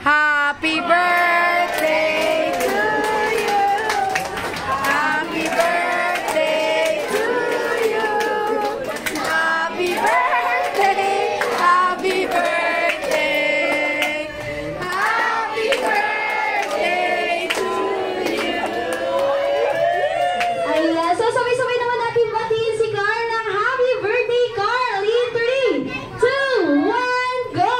Happy birthday to you. Happy birthday to you. Happy birthday. Happy birthday. Happy birthday to you. Ayan, so sabay-sabay naman natin batiin si Carl ng happy birthday, Carl! In 3, 2, 1, go!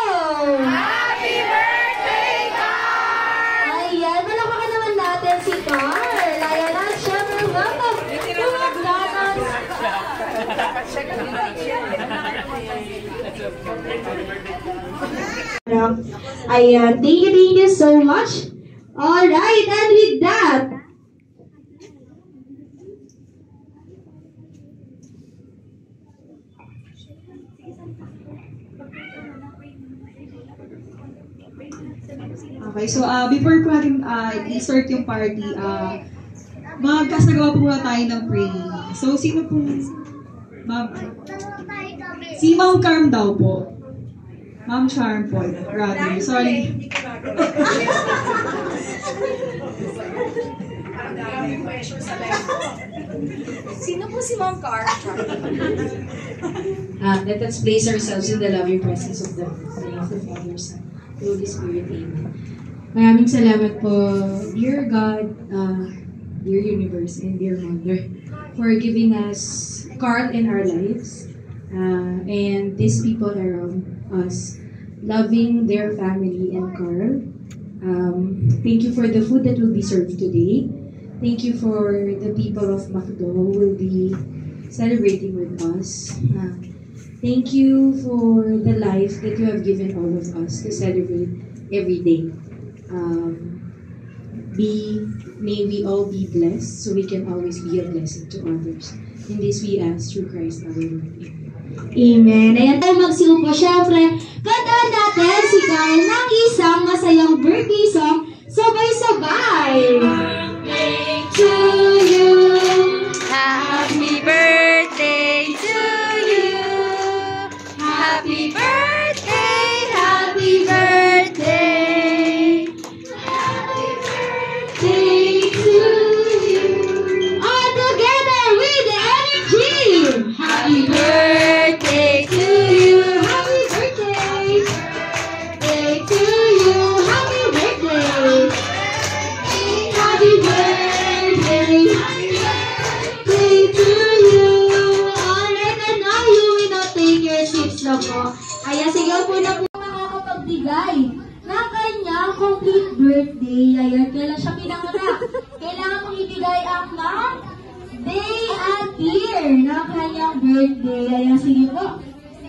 Happy birthday, Carl! Ayan, malapakan naman natin si Carl. Ayan na, syempre, welcome to McDonald's. Ayan, thank you so much. Alright, and with that, okay, so before po natin i-start yung party, magkasagawa po muna tayo ng praying. So, sino po? Si Ma'am Carm daw po. Ma'am Charm po. Rather, sorry. Sino po si Ma'am Carl? Let us place ourselves in the loving presence of the Father, Son, Holy Spirit. Amen. Maraming salamat po, dear God, dear universe, and dear Mother, for giving us Carl in our lives, and these people around us, loving their family and Carl. Thank you for the food that will be served today. Thank you for the people of Macdo who will be celebrating with us. Thank you for the life that you have given all of us to celebrate every day. May we all be blessed so we can always be a blessing to others. In this we ask through Christ our Lord. Amen. Amen. Ayan tayo magsiupo. Siyempre, kantaan natin si Carl ng isang masayang birthday song. Sabay-sabay! Birthday to you. Happy birthday to you. Happy birthday, happy birthday. Happy birthday to you. All together with energy. Happy birthday to you. Happy birthday. Birthday to you. Happy birthday. Happy birthday. Birthday to you. Alright, and now you will not take your seats na po. Ayan, sige po na po makakapagbigay ng kanyang complete birthday. Ayan, kailan siya pinanganak? Kailangan mong ibigay ang month, day, at year ng kanyang birthday. Ayan, sige po.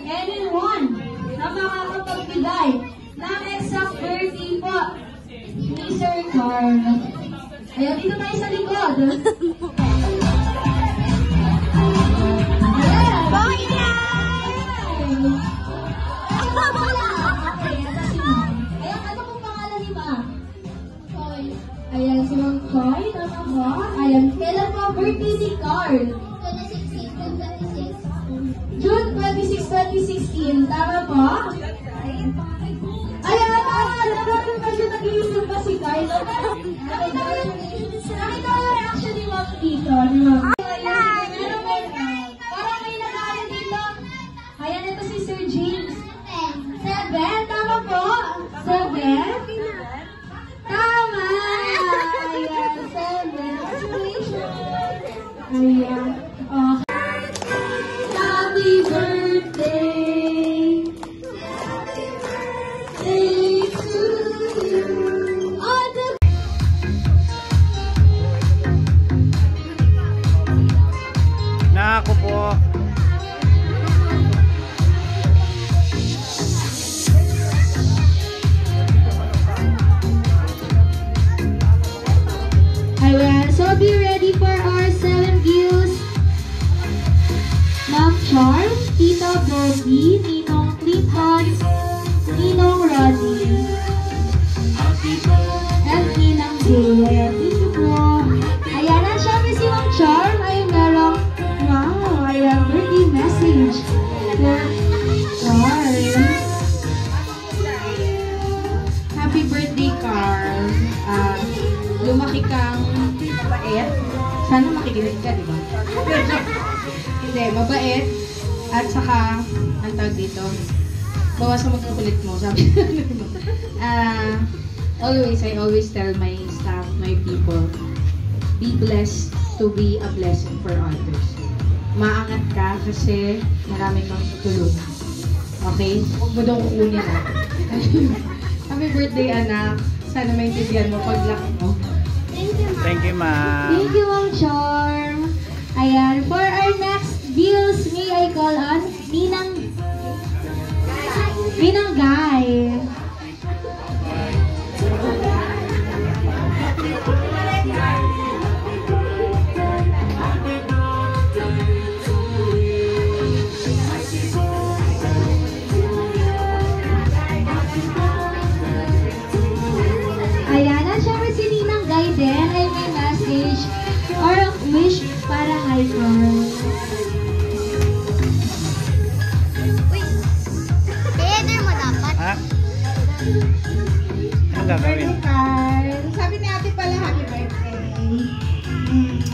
Anyone na makakapagbigay ng exact birthday po ni Sir Carl. Ayan, dito tayo sa likod. Ayan, ano pong pangalan ni Ma? Choi. Ayan, si Ma'am Choi, tama ba? Ayan, kailan po ang birthday ni Carl? June 26, 2016. Tama po? Ayan, naman medyo nag-iisip pa si Carl. Nakita ko yung reaction ni Ma'am dito. Parang may nag-aaral dito. Ayan, ito si Sir James. 7. Tama po? 7. Tama! Ayan, 7. Congratulations! Ayan. Oh. Happy birthday! Happy birthday to you! All the Nako po. mabait, at saka, ang tawag dito, bawas mo magkukulit mo, sabi. I always tell my staff, my people, be blessed to be a blessing for others. Maangat ka kasi marami kang tutulungan. Okay? Huwag mo daw kukunin na. Happy birthday, anak. Sana maintindihan mo paglaki mo. Thank you, ma'am. Thank you, Ma'am Charm. Ayan, for our next bills, may I call on Ninang Guy. Ayan, at syempre si Ninang Guy din ay may message or a wish para kay Carl. Header mo dapat. Ha? Ano gagawin? Carl, sabi ni ate pala, happy birthday.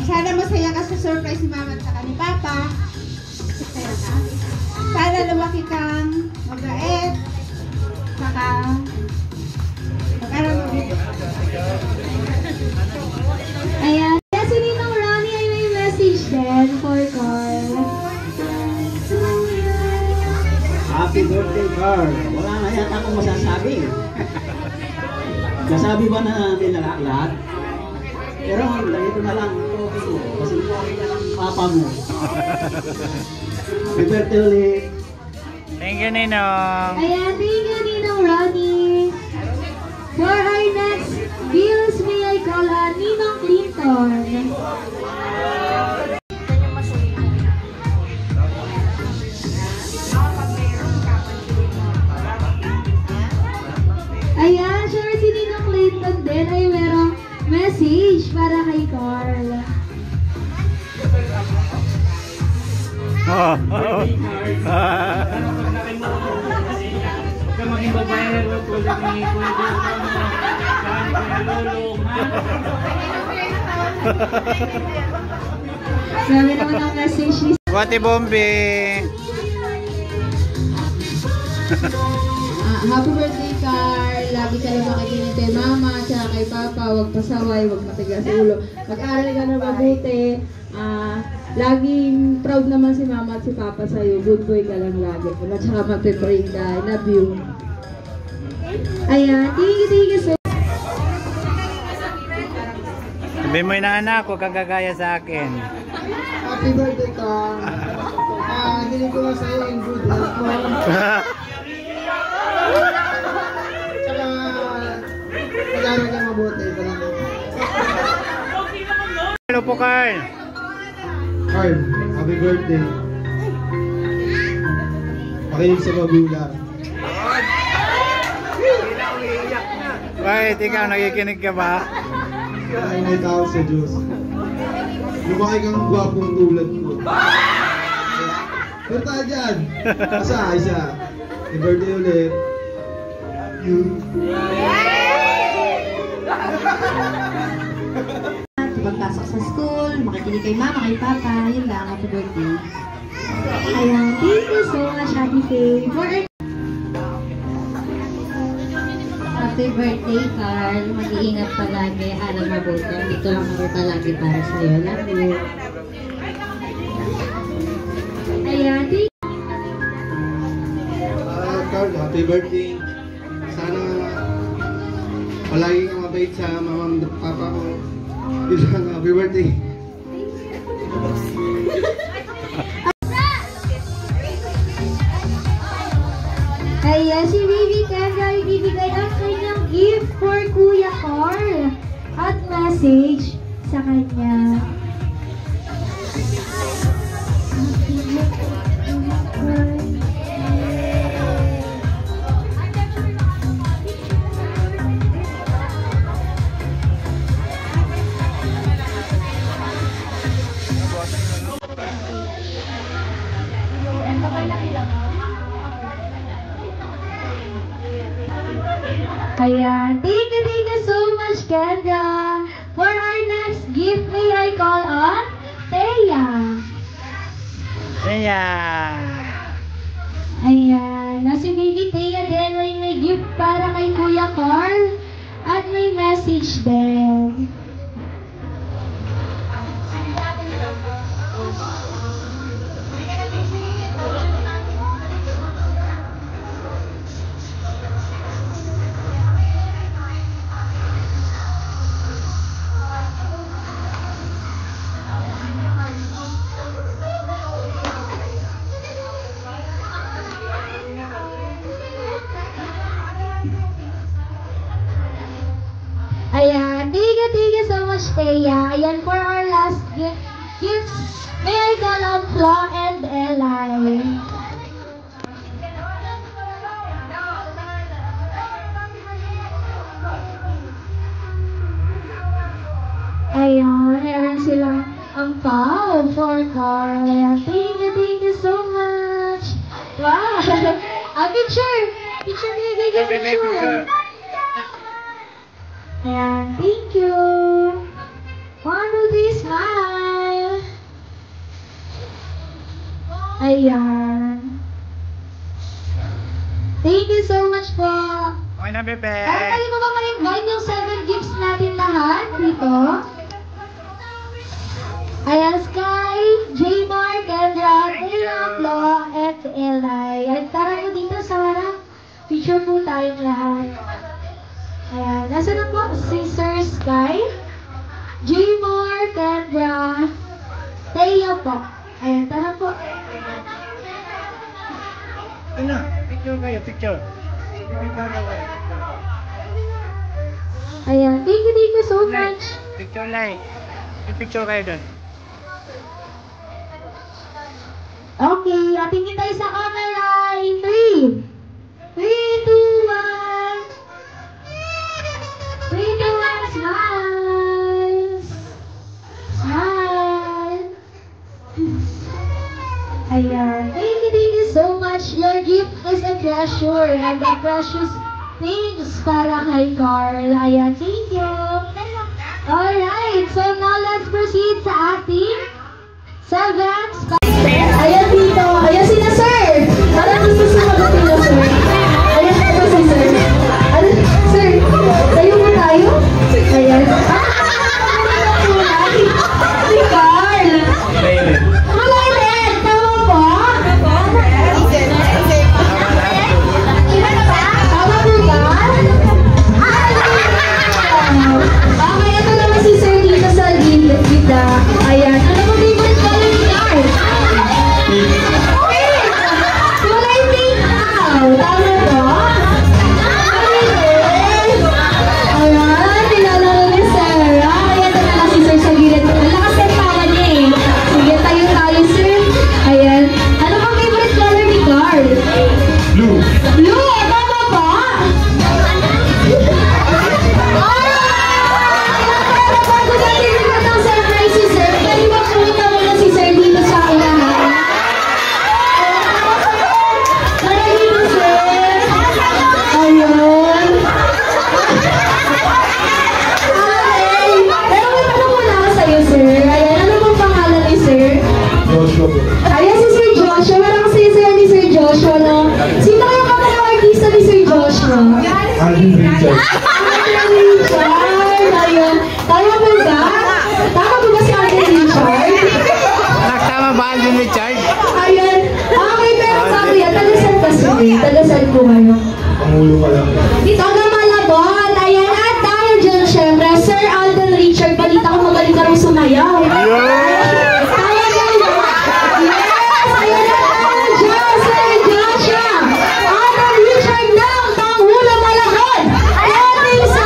Sana masaya ka sa surprise ni mama at saka ni papa. Masaya ka. Sana lumaki kang mabait. Saka magkaroon ng Ayan, si Ninang Ronnie ay may message din for Carl. Happy birthday, Carl. Wala na yata akong masasabi. Nasabi ba na natin lahat? Pero ganito na lang. Kasi ka ng papa mo. Happy birthday ulit. Thank you, Ninong. Ayan, thank you, Ninang Ronnie. For our next bills, may I call on Ninong Clinton. Ayan, sure si Ninong Clinton din ay merong message para kay Carl. Oh. Maging babae, tulad ni Kuya Lolo, Grabe naman ang message ni Wati Bombi. Happy birthday, Carl! Lagi ka lang makikinig kay mama at kay papa. Huwag pasaway, huwag matigas ulo. Mag-aral ka na mabuti. Laging proud naman si mama at si papa sa'yo. Good boy ka lang lagi. At saka magpe-pray ka. I love you. Ayan, thank you so Sabi mo na anak, huwag kang gagaya sa akin. Happy birthday, Carl. Hindi ko lang sa'yo yung good health mo. Tsaka, mag-aral ka mabuti. Hello po, Carl. Carl, happy birthday. Pakinig sa magulang. Wait, ikaw, nakikinig ka ba? Ay, may tao sa Diyos. Lumaki kang gwapong tulad ko. Pero tayo dyan. Isa. Happy birthday ulit. You. pagpasok sa school, makikinig kay mama, kay papa, yun lang, happy birthday. Ayan, thank you so much, Ate Faye. Happy birthday, Carl. Mag-iingat palagi. Aral mabuti. Dito lang kami palagi para sa'yo. Love you. Ayan, thank Carl, happy birthday. Sana palagi kang mabait sa mama at papa ko. Yun lang, happy birthday. Ayan, si Baby Kendra ibibigay ang kanyang gift for Kuya Carl at message sa kanya. Ayan, thank you so much, Kendra. For our next gift, may I call on Thea. Ayan. Ayan. Si Baby Thea din may gift para kay Kuya Carl. At may message din. Ayan, thank you so much, Thea. Ayan, for our last gifts, may I call on Flo and Eli. Ayan, meron silang ang pao for Carl. Ayan, thank you so much. Wow! Picture! Picture. Ayan, thank you. One of these smile. Ayan. Thank you so much po. Okay na, Bebe. Pwede mo ba ma-invite yung 7 gifts natin lahat dito? Ayan, Sky, J-Mar, Kendra, Tia, Flo, at Eli. Ayan, tara mo dito sa harap. Picture po tayong lahat. Ayan, nasa na po si Sir Sky, J-Mar, Kendra, Tia po. Ayan, tara po. Ano? Picture kayo, picture. Ayan, thank you so much. Picture like. Picture kayo doon. Okay, tingin tayo sa camera in 3, 2, 1. 3, 2, 1, smile! Smile! Ayan, thank you so much. Your gift is a treasure and a precious things para kay Carl. Ayan, thank you. Alright, so now let's proceed sa ating 7th. Ayan dito. Ayan sila, sir. Parang gusto sumagot nila, sir. Ayan dito si sir. Ano, sir, tayo mo tayo? Ayan. Si Carl. Malailit. Tama po? Tama po ba? Okay, ito naman si sir dito sa gitna. Ayan. Ano mo favorite color ni Carl? Kulay pink now. Tama po? Ayan, nilalaro ni Sarah. Ayan, ito na si sir sa gilid. Ang lakas ng tawa niya eh. Sige, tayo, sir. Ayan. Ano bang favorite color ni Carl? Blue. Blue, tama po? Bago natin itong surprise si sir, pwede ba pumunta muna si sir dito sa unahan? Tara dito, sir. Ayun. Ay, pero may tanong muna ako sa'yo, sir. Ayan, ano bang pangalan ni sir? Joshua. Ayan si Sir Joshua. Walang sisir ni Sir Joshua, no? Sino kaya kapag artista ni Sir Joshua? Alvin Richard. Richard! Ayun. Tama po ba? Tama po ba si Alvin Richard? Tama ba, Alvin Richard? Ayun. Okay, pero sabi yan, tagasan pa sila. Tagasan po kayo. Pangulo ka lang. Dito na Malabon. Ayan, at tayo dyan, syempre. Sir Alvin Richard, balita ko magaling ka rin sumayaw. Tayo dyan. Yes! Ayan na tayo dyan, Sir Joshua. Alvin Richard ng Pangulo Malabon. Ating sa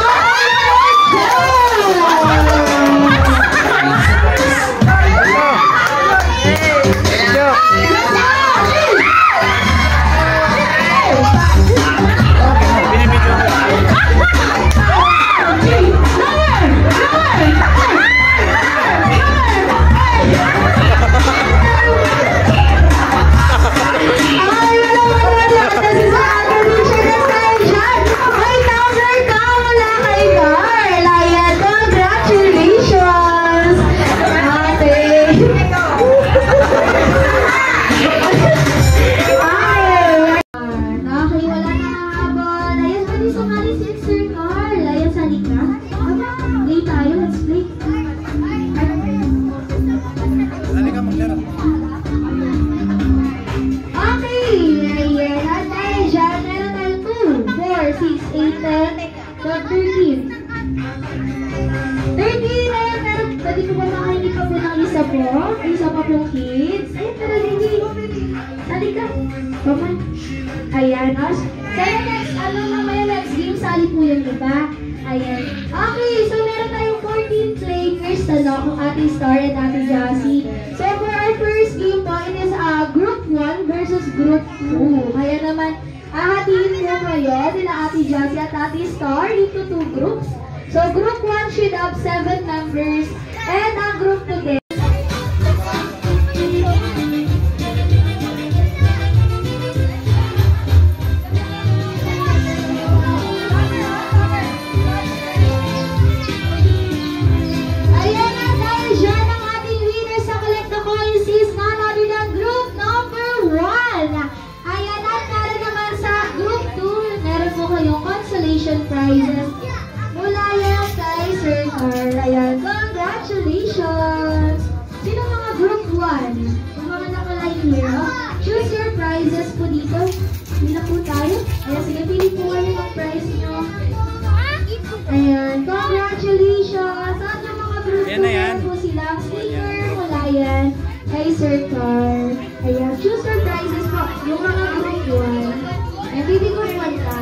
Video. po. Isa pa pong kids. Ay, tara, Lily. Sali ka. Come on. Ayan. So, next, mamaya next game, sali po yung iba. Ayan. Okay, so meron tayong 14 players na kung Ate Star and Ate Jassy. So, for our first game po, it is Group 1 versus Group 2. Kaya naman, hahatiin po kayo nila Ate Jassy at Ate Star into 2 groups. So, Group 1 should have 7 members and ang Group 2 din. Prizes mula yan kay Sir Carl. Ayan, congratulations! Sino mga Group 1? Yung mga naka-line here, choose your prizes po dito. Pila po tayo. Ayan, sige, pili po kayo ng prize nyo. Ayan, congratulations! At yung mga Group 2, meron po silang sticker mula yan kay Sir Carl. Ayan, choose your prizes po. Yung mga Group 1. And pili ko 1 ka.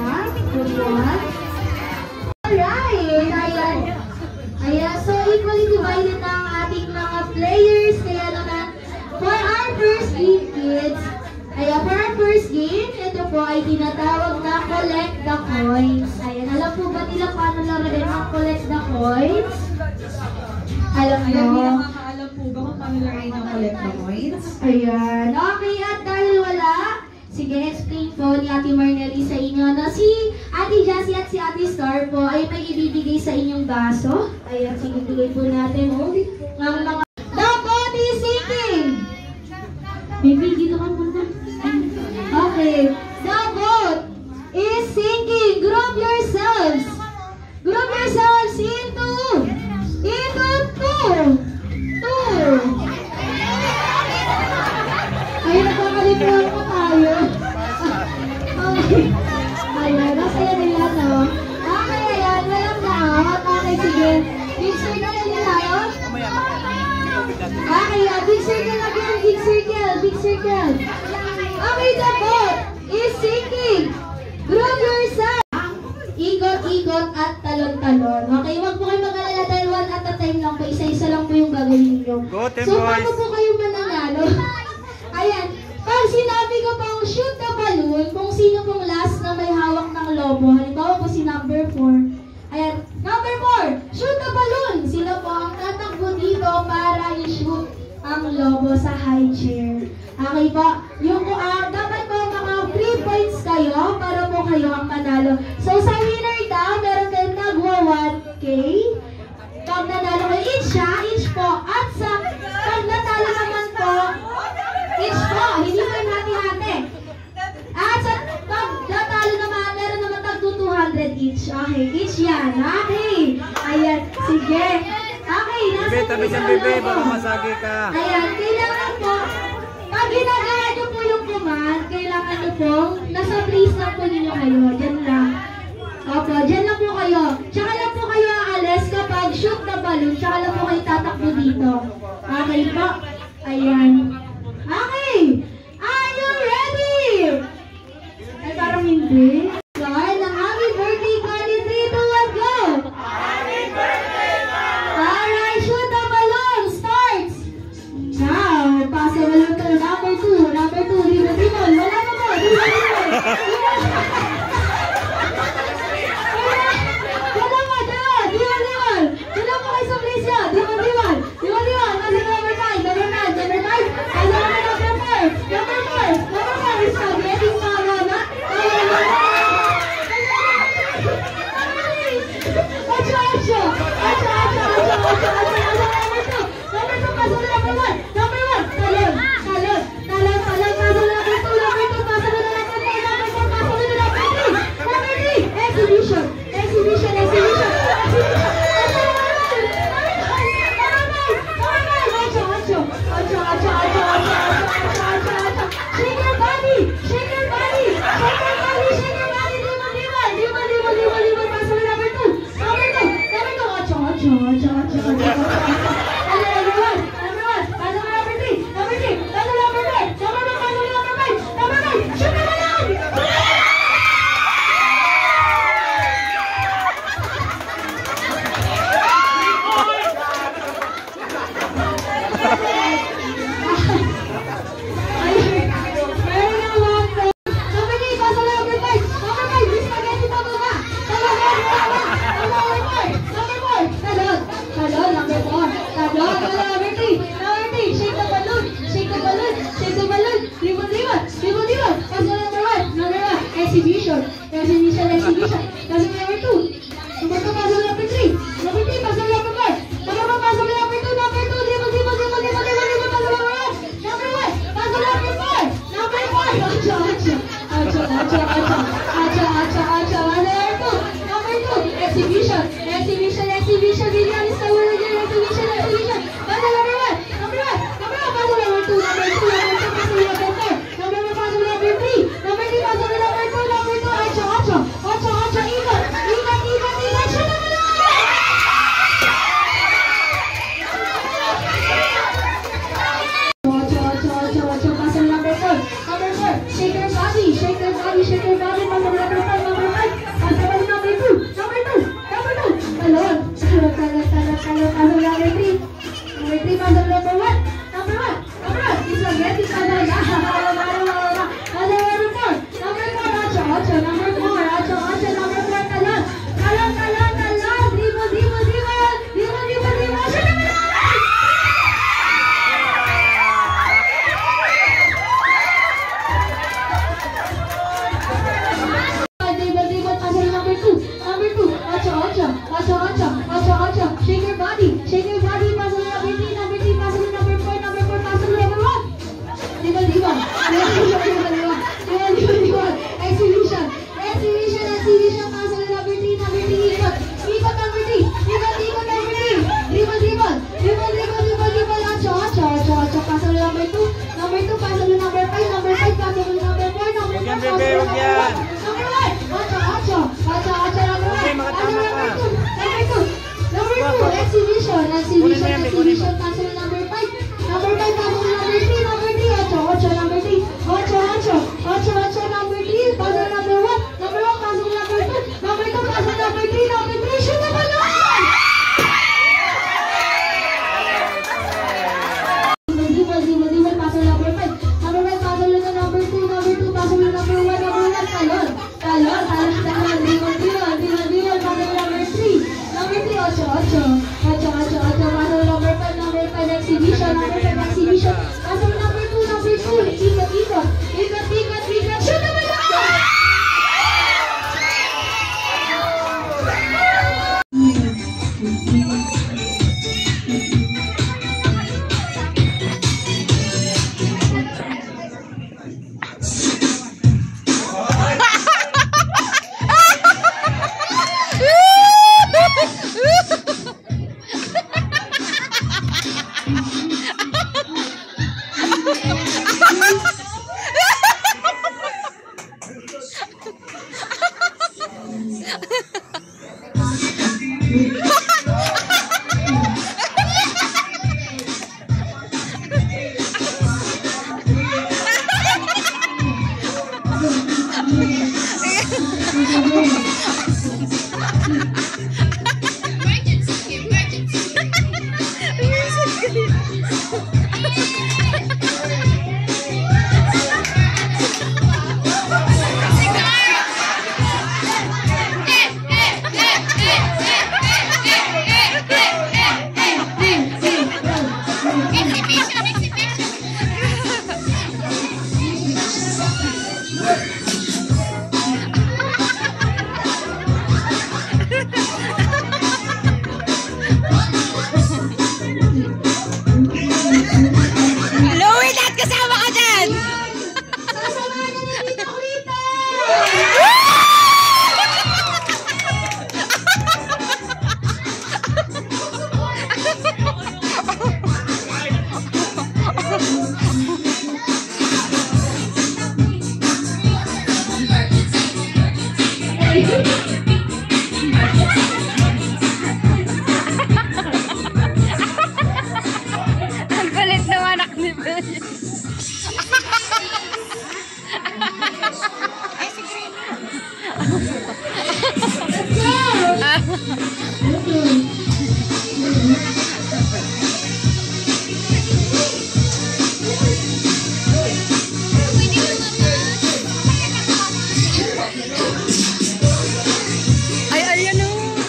Group 1. Alright, ayan, so equally divided na ang ating mga players, kaya naman, for our first game, kids, ayan, for our first game, ito po ay tinatawag na collect the coins. Ayan, alam po ba nila paano laruin ang collect the coins? Alam nyo? Alam po ba kung paano laruin ang collect the coins? Ayan, okay, at dahil wala, sige, explain po ni Ate Marnelly sa inyo na si Ate Jassy at si Ate Star po ay may ibibigay sa inyong baso. Ayan, sige, bigay po natin. Ang mga... The boat is sinking! Baby, dito ka muna. Okay. The boat is sinking. Group yourselves. Group yourselves into 2. Ayun, nakakalimutan ko tayo. Ayan, nasaya nila, no? Okay, ayan, walang lahat. Okay, sige. Big circle nila tayo? Okay, big circle again, big circle. Okay, the boat is sinking. Group yourself. Ikot-ikot at talon-talon. Okay, wag po kayo mag-alala dahil one at a time lang po. Isa-isa lang po yung gagawin niyo. So, paano po kayo mananalo? Ayan, pag sinabi ko pang shoot the balloon, kung sino pong last na may hawak ng lobo, halimbawa po si number 4. Ayan, number 4, shoot the balloon. Sila po ang tatakbo dito para i-shoot ang lobo sa high chair. Okay po, yung dapat po mga 3 points kayo para po kayo ang manalo. So sa winner daw, meron kayong nagwa 1K. Pag nanalo kayo, each po. At sa pag natalo naman po, each po, hindi mo yung hati-hati. At sa pag natalo naman, meron naman tag 200 each. Okay, each yan. Okay. Ayan, sige. Okay, nasa Tabi sa bebe, baka masagi ka. Ayan, kailangan po, pag ginagawa nyo po yung command, kailangan nyo po, nasa place lang po ninyo kayo. Diyan lang. Opo, diyan lang po kayo. Tsaka lang po kayo aalis kapag shoot the balloon, tsaka lang po kayo tatakbo dito. Okay po? Ayan. Okay! Are you ready? Ay, parang hindi. Lord, ang happy birthday card in 3, 2, 1, go! Happy birthday, Lord! Alright, shoot the balloon! Starts! Now, pass the balloon to number 2. Number 2, Dimon. Wala na mo! Number 1. exhibition. Puzzle number 2. Number 2, puzzle number 3. Number 3, puzzle number 4. Number 1, puzzle number 2. Number 2, puzzle number 1. Number 1, puzzle number 4. Number 5. Number 2, exhibition. Vivian is the word again. Exhibition. Puzzle number 1. Number 1, puzzle number 2. Number 2, puzzle number 4. Number 1, puzzle number 3. Number 3, puzzle number 2. Number 2, ikot. Siya naman na! Puzzle number 4. Number 4, shake your body. Puzzle number 5. Number 5, puzzle number 2. Number 2. Talon. Puzzle number 3. Number 3, puzzle number 1. Number 1. Spaghetti puzzle. Puzzle number 4. Number 4, ocho. Number 4, number 4, talon. Dribble. Siya naman na! Puzzle number 2. Ocho. Shake your body. Puzzle number 3. Number 3, puzzle number 4. Number 4, puzzle number 1. Dribble. Exhibition. Puzzle number 3. Number 3, ikot number 3. Ikot number 3. Dribble. Ocho. Puzzle number 2. Number 2, puzzle number 5. Number 5, puzzle number 4. Number 4, puzzle number 1. Number 1. Ocho. Number 1. Number 2. Exhibition. Puzzle number 5. Number 5, puzzle number 3. Number 3, ocho. Number 3. Ocho. Number 3, puzzle number 1. Number 1, puzzle number 2. Number 2, puzzle number 3. Number 3, shoot the balloon! Dribble. Puzzle number 5. Number 5, puzzle number 2. Number 2, puzzle number 1. Number 1, talon. Dribble. Puzzle number 3. Number 3, ocho. Puzzle number 5. Number 5, exhibition. Puzzle number 2. Ikot. Shoot the balloon! Ay, ayan o.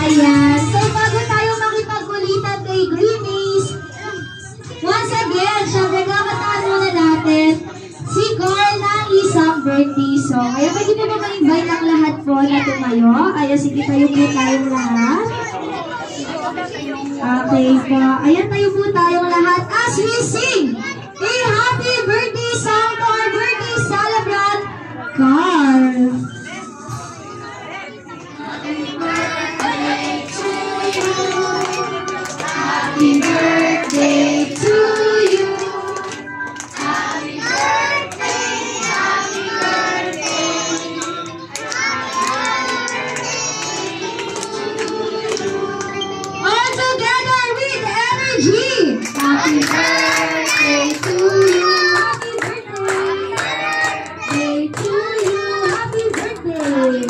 Ayan. So, bago tayo makipagkulitan kay Greenies, once again, syempre kakataan muna natin si Carl ng isang birthday song. Ayan, pwede po ba ma-invite ang lahat po na tumayo? Ayan, sige, tayo po tayong lahat. Okay po. Ayan, tayo po tayong lahat as we sing a happy birthday song to our birthday celebrant, Carl. Happy birthday to you. Happy birthday, happy birthday. All together with energy. Happy birthday to you. Happy birthday to you. Happy birthday.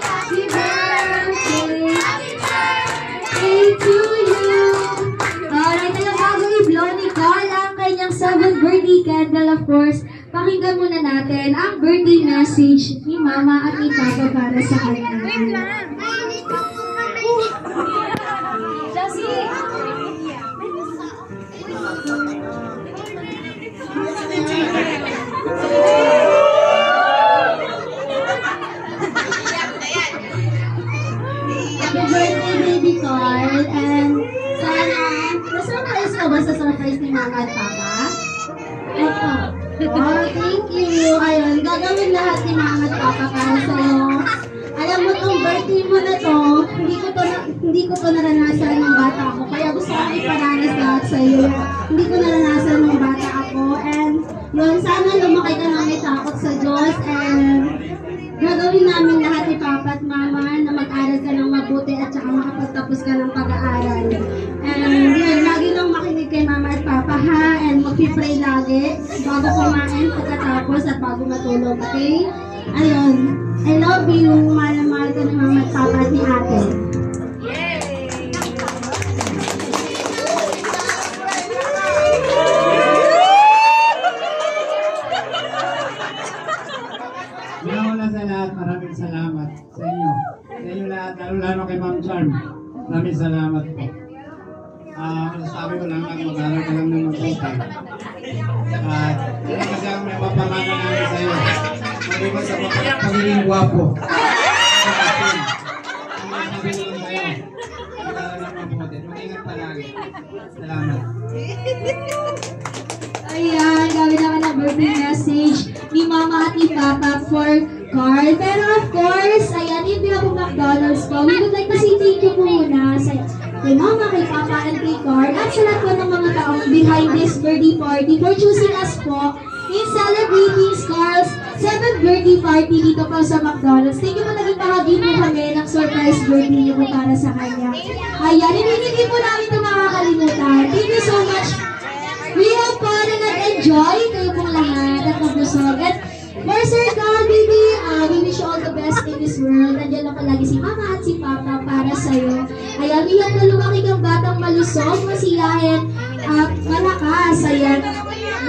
Happy birthday. Happy to you. Alright, alam bago i-blow ni Carl ang kanyang 7th birthday candle, of course, pakinggan muna natin ang birthday message ni Mama at ni Papa para sa kanya. Happy birthday, baby Carl, and sana, na-surprise ka ba sa surprise ni Mama at Papa? Ito. Oh, thank you. Ayun, gagawin lahat ni Mama at Papa para sa'yo. Alam mo, tong birthday mo na to, hindi ko to naranasan ng bata ako, kaya gusto ko iparanas lahat sa'yo. Hindi ko naranasan ng bata ako, and yun, sana lumaki ka na may takot sa Diyos, and gagawin namin lahat ni Papa at Mama na mag-aral ka ng mabuti at saka makapagtapos ka ng pag-aaral. And yun, lagi lang makinig kay Mama at Papa ha, and mag-pray lagi bago kumain, pagkatapos at bago matulog, okay? Ayun, I love you, mahal na mahal ka ni Mama at Papa at ni Ate. Una sa lahat, maraming salamat sa inyo. Sa inyo lahat, lalo kay Ma'am Charm. Maraming salamat po. Sabi ko lang mag-aral ka lang ng mabuti. At kasi ang may mapangako namin sa iyo. Maliban sa pagiging gwapo. Sabi ko lang sa iyo. Mag-aral ng mabuti. Mag-ingat palagi. Salamat. Ayan, gawin naman ang birthday message ni Mama at ni Papa for Carl. Pero of course, ayan, in behalf of McDonald's po, we would like to say thank you po muna sa kay Mama, kay Papa, and kay Carl, at sa lahat po ng mga taong behind this birthday party for choosing us po in celebrating Carl's 7th birthday party dito po sa McDonald's. Thank you po, naging bahagi mo kami ng surprise birthday niyo po para sa kanya. Ayan, hindi po namin ito makakalimutan. Thank you so much. We hope po na nag-enjoy kayo pong lahat at magbusog. At for Sir Carl, baby, we wish you all the best in this world. Nandiyan lang palagi si Mama at si Papa para sa'yo. Ayan, we hope na lumaki kang batang malusog, masiyahin, malakas. Ayan,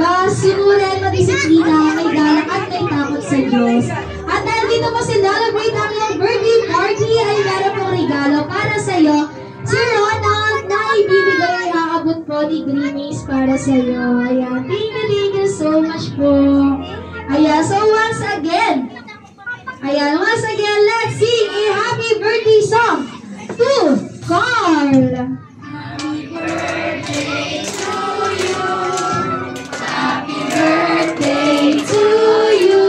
masimulan, madisiplina, may galak at may takot sa Diyos. At dahil dito mo celebrate ang iyong birthday party, ay meron pong regalo para sa'yo. Si Ronald na ibibigay aabot po ni Greenies para sa iyo. Ayan, thank you so much po. Ayan, so once again, let's sing a happy birthday song to Carl. Happy birthday to you. Happy birthday to you.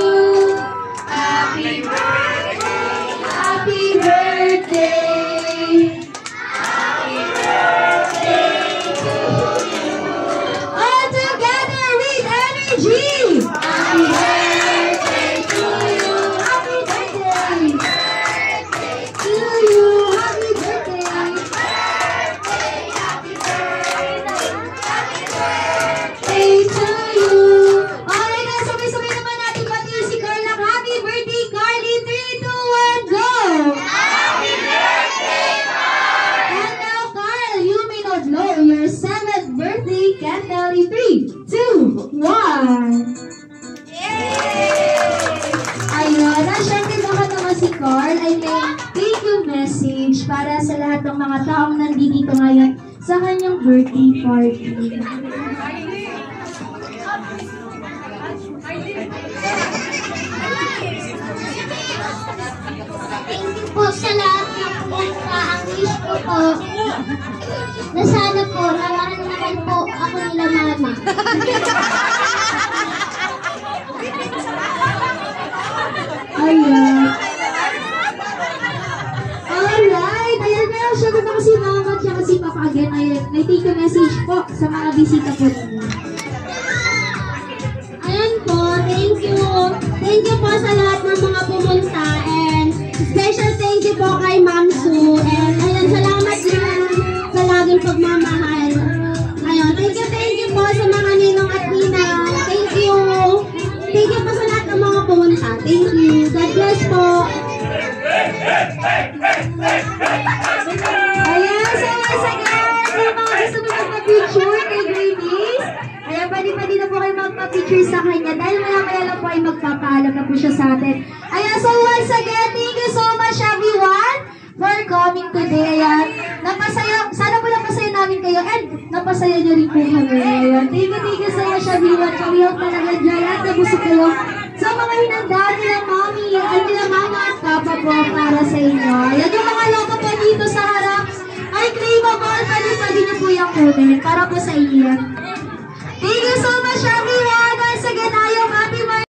Happy birthday. Happy birthday. Happy birthday to you. Happy birthday. wish para sa lahat ng mga taong nandito ngayon sa kanyang birthday party. Thank you po sa lahat ng pumunta. Ang wish ko po na sana po nawahan naman po ako nila mama. Ayan. Alright. Ayan na. Shout out si mama at saka si papa again. Ayan. May take a message po sa mga bisita po ninyo. Ayan po, thank you. Thank you po sa lahat ng mga pumunta and special thank you po kay Ma'am Sue and ayan, salamat din sa laging pagmamahal. Ayun, thank you po sa mga ninong at ninang. Thank you. Thank you po sa lahat ng mga pumunta. Thank you. God bless po. Ayan. So once again, yung mga gusto mo magpa-picture kay Grace. Ayan, pwede na po kayo magpa-picture sa kanya dahil maya lang po ay magpapaalam na po siya sa atin. Ayan, so once again, thank you so much everyone for coming today. Ayan, sana po napasaya namin kayo and napasaya niyo rin po kami. Ayan, thank you so much everyone. Kami yung talaga dyan at nabusog kayo sa mga hinanda nila mami, nila mama at papa po para sa inyo. Ayan, yung mga logo po dito sa harap ay claimable. Pwede niyo po yung kunin para po sa inyo. Thank you so much everyone!